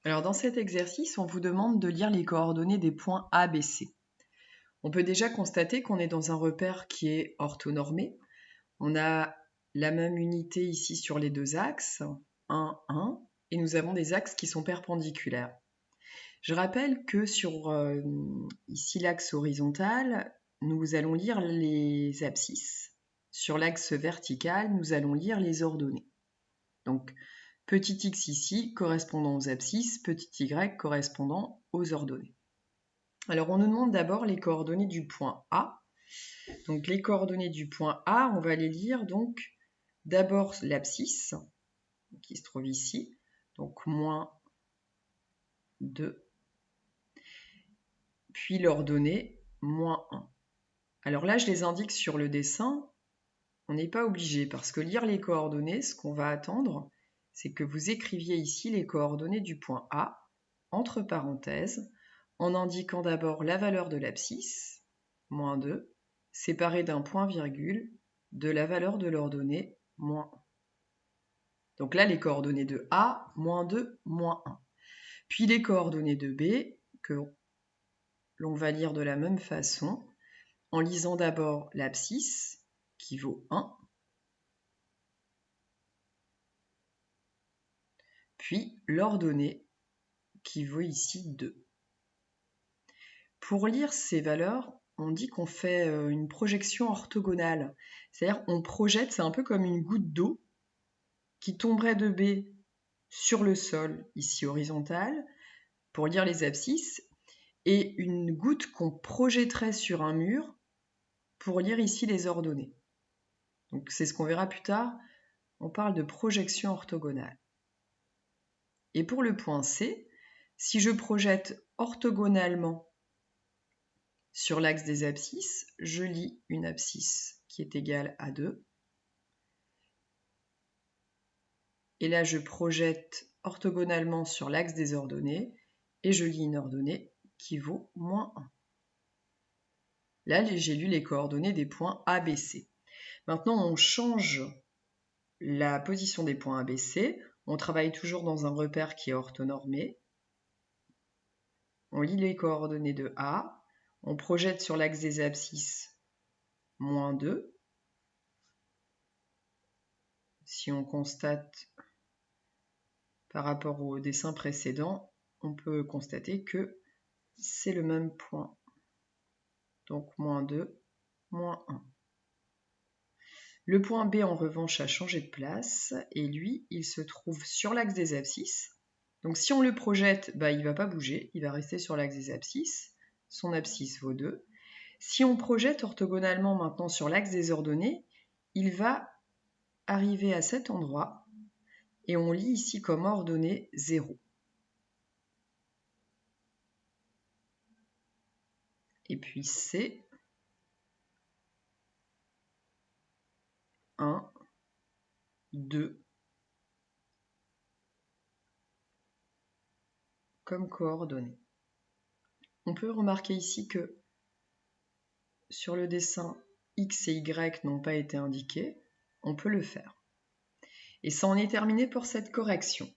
Alors dans cet exercice, on vous demande de lire les coordonnées des points A, B, C. On peut déjà constater qu'on est dans un repère qui est orthonormé. On a la même unité ici sur les deux axes, 1, 1, et nous avons des axes qui sont perpendiculaires. Je rappelle que sur ici l'axe horizontal, nous allons lire les abscisses. Sur l'axe vertical, nous allons lire les ordonnées. Donc, petit x ici correspondant aux abscisses, petit y correspondant aux ordonnées. Alors, on nous demande d'abord les coordonnées du point A. Donc, les coordonnées du point A, on va les lire donc d'abord l'abscisse, qui se trouve ici, donc moins 2, puis l'ordonnée, moins 1. Alors là, je les indique sur le dessin, on n'est pas obligé, parce que lire les coordonnées, ce qu'on va attendre, c'est que vous écriviez ici les coordonnées du point A, entre parenthèses, en indiquant d'abord la valeur de l'abscisse, moins 2, séparée d'un point-virgule de la valeur de l'ordonnée, moins 1. Donc là, les coordonnées de A, moins 2, moins 1. Puis les coordonnées de B, que l'on va lire de la même façon, en lisant d'abord l'abscisse, qui vaut 1, puis l'ordonnée, qui vaut ici 2. Pour lire ces valeurs, on dit qu'on fait une projection orthogonale. C'est-à-dire on projette, c'est un peu comme une goutte d'eau qui tomberait de B sur le sol, ici horizontal, pour lire les abscisses, et une goutte qu'on projetterait sur un mur pour lire ici les ordonnées. Donc c'est ce qu'on verra plus tard, on parle de projection orthogonale. Et pour le point C, si je projette orthogonalement sur l'axe des abscisses, je lis une abscisse qui est égale à 2. Et là, je projette orthogonalement sur l'axe des ordonnées et je lis une ordonnée qui vaut moins 1. Là, j'ai lu les coordonnées des points A, B, C. Maintenant, on change la position des points A, B, C. On travaille toujours dans un repère qui est orthonormé. On lit les coordonnées de A. On projette sur l'axe des abscisses moins 2. Si on constate par rapport au dessin précédent, on peut constater que c'est le même point. Donc moins 2, moins 1. Le point B en revanche a changé de place et lui, il se trouve sur l'axe des abscisses. Donc si on le projette, il ne va pas bouger, il va rester sur l'axe des abscisses. Son abscisse vaut 2. Si on projette orthogonalement maintenant sur l'axe des ordonnées, il va arriver à cet endroit et on lit ici comme ordonnée 0. Et puis C, 1, 2, comme coordonnées. On peut remarquer ici que sur le dessin, X et Y n'ont pas été indiqués. On peut le faire. Et ça en est terminé pour cette correction.